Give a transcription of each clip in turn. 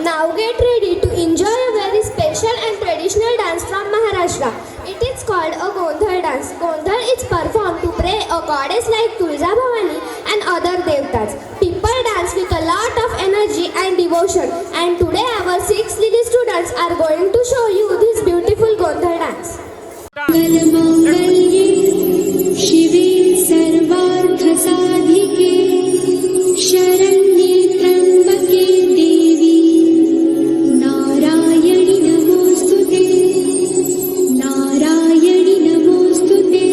Now get ready to enjoy a very special and traditional dance from Maharashtra. It is called a Gondhal dance. Gondhal is performed to pray a goddess like Tulja Bhavani and other devtas. People dance with a lot of energy and devotion. And today our 6 little students are going to show you this beautiful Gondhal dance. शिवे सर्वार्थ साधिके शरण्ये त्र्यंबके देवी नारायणी नमोस्तुते नारायणी नमोस्तुते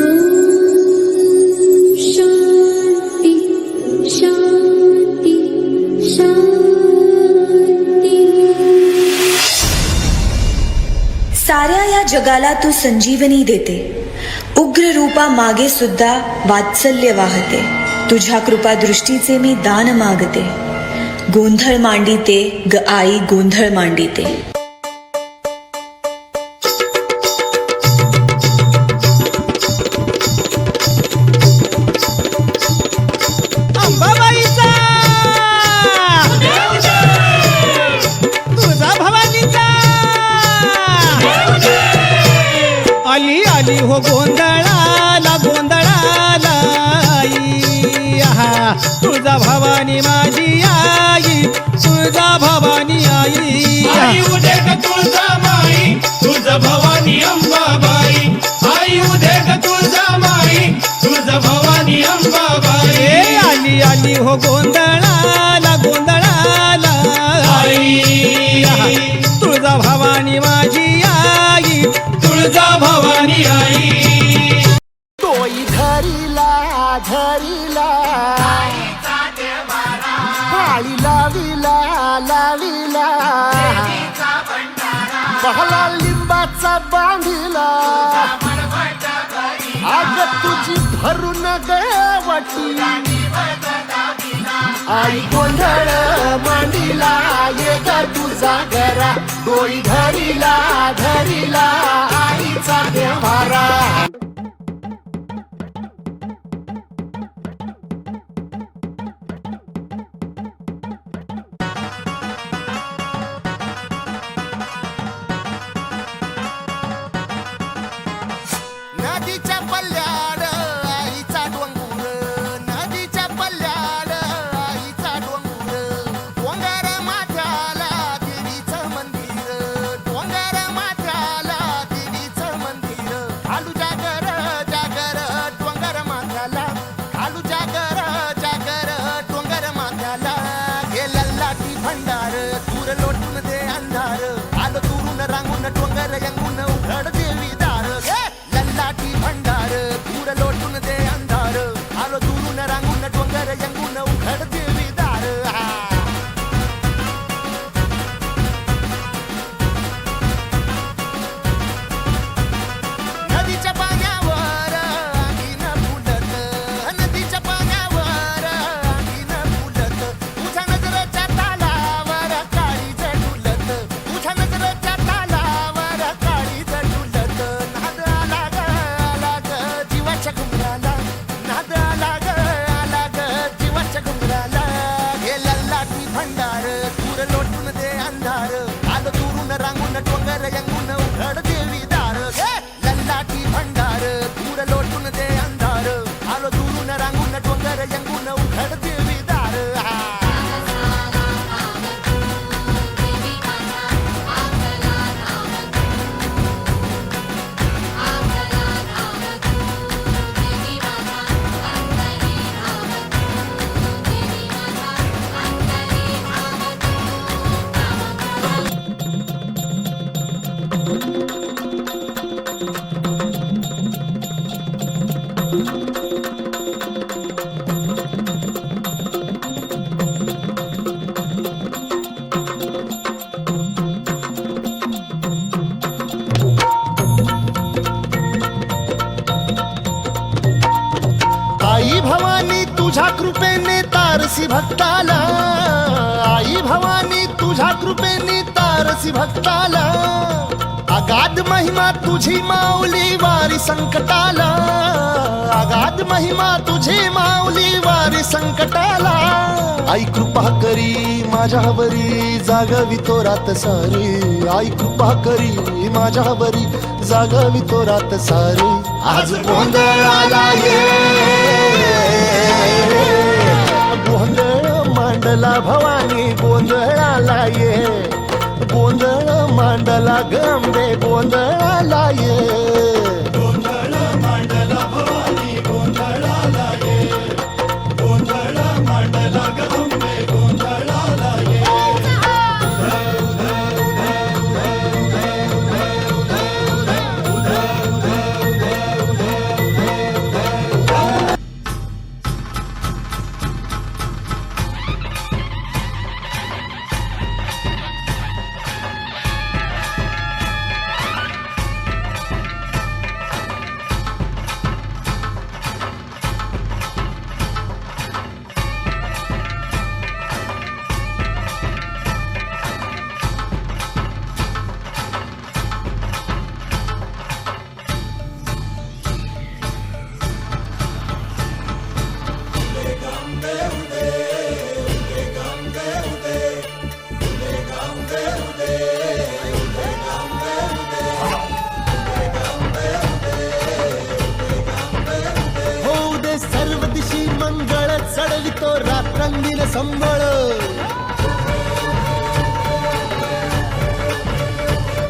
ओम शांति शांति शांति। साऱ्या या जगाला तू संजीवनी देते, उग्र रूपा मागे सुद्धा वात्सल्य वाहते, तुझ्या कृपा दृष्टीचे मी दान मागते, गोंधळ मांडिते ग आई गोंधळ मांडिते। अंबाबाईचा तुळजा भवानीचा आली आली हो गोंधळाला गोंधळाला आई आहा तुळजा भवानी माझी आई तुळजा भवानी आई आई उदे ग तुळजा माई तुळजा भवानी अंबाबाई आई उदे ग तुळजा माई तुळजा भवानी अंबाबाई ए आली आली हो गोंधळाला गोंधळाला आई आहा तुळजा भवानी माझी आई तुळजा भवानी आई तोई धरीला धरीला पाळी लाविला लाविला बहला लिंबाचा बांधिला आग तुझी भरून गवटी आई गोंधळ मांडिला ये ग तुझा घरा डोई धरीला धरीला आईचा देवारा। नदीच्या पल्ल्याड आईचा डोंगर नदीच्या पल्ल्याड आईचा डोंगर डोंगर माथ्याला देवीचं मंदिर डोंगर माथ्याला देवीचं मंदिर खालू जागर जागर डोंगर माथ्याला खालू जागर जागर डोंगर माथ्याला हे लल्लाटी भंडार दूर लोटून दे अंधार आलो दुरून रांगून डोंगर यंगून उघड देवी दार लल्लाटी भंडार दूर लोटून दे अंधार आलो दुरून रांगून डोंगर यंगून उघड देवी दार। नदीच्या पाण्यावर अंगीन फुलत नदीच्या पाण्यावर अंगीन फुलत तुझ्या नजरेच्या तालावर काळी झुलत तुझ्या नजरेच्या तालावर काळी झुलत नाद आला ग जीवाच्या घुंगराला नाद आला ग जीवाच्या घुंगराला हे लल्लाटी भंडार दूर लोटून दे अंधार आलो दुरून रांगून डोंगर यंगून उघड देवी दार लल्लाटी भंडार दूर लोटून दे अंधार आलो दुरून रांगून डोंगर यंगून उघड देवी दार। आई भवानी तुझ्या कृपेने तारसी भक्ताला आई भवानी तुझ्या कृपेने तारसी भक्ताला अगाध महिमा तुझी माऊली वारी संकटाला, अगाध महिमा तुझी माऊली वारी संकटाला. आई कृपा करी माझ्यावरी जागवी तो रात सारी, आई कृपा करी माझ्यावरी जागवी तो रात सारी. आज गोंधळाला ये, गोंधळ मांडला भवानी गोंधळाला ये, गोंधळ मांडला गंबे गोंधळाला ये. गोंधळ मांडला भवानी गोंधळाला ये, गोंधळ मांडला गंबे गोंधळाला ये. होऊ दे सर्व दिशी मंगळ चढवितो रात्रंगीन संबळ,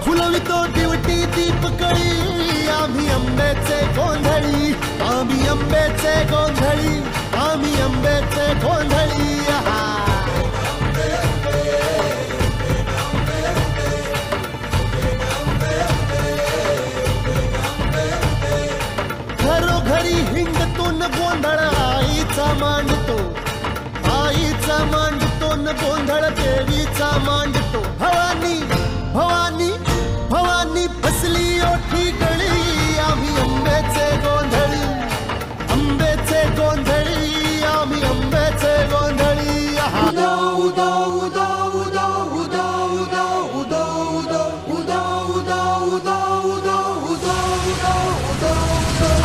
फुलवितो दिवटी दीपकळी आम्ही अंबेचे गोंधळी, आम्ही अंबेचे गोंधळी, आम्ही अंबेचे गोंधळी. आहा. घरोघरी हिंडतून गोंधळ आईचा मांडतो, आईचा मांडतो न गोंधळ देवीचा मांडतो. भवानी भवानी भवानी फसली ओठी गळी आम्ही अंबेचे गोंधळी, अंबेचे गोंधळी, आम्ही अंबेचे गोंधळी. आहा.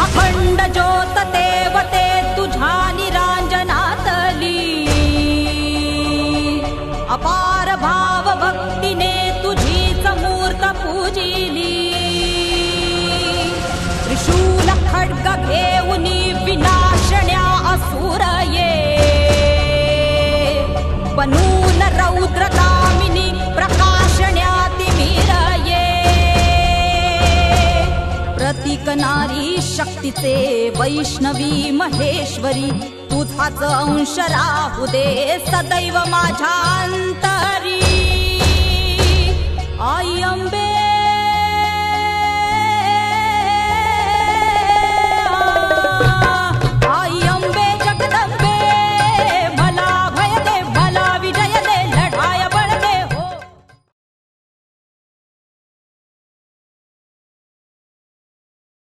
अखंड ज्योत देवते तुझ्या निरांजनातली, अपार भाव भक्तीने तुझीच मूर्त पूजिली. त्रिशूल खड्ग घेऊनी विनाशण्या असुर ये, बनून रौद्र कामिनी प्रकाशण्या तिमिर ये. प्रतीक नारी शक्तीचे वैष्णवी महेश्वरी, तुझाच अंश राहू दे सदैव माझ्या अंत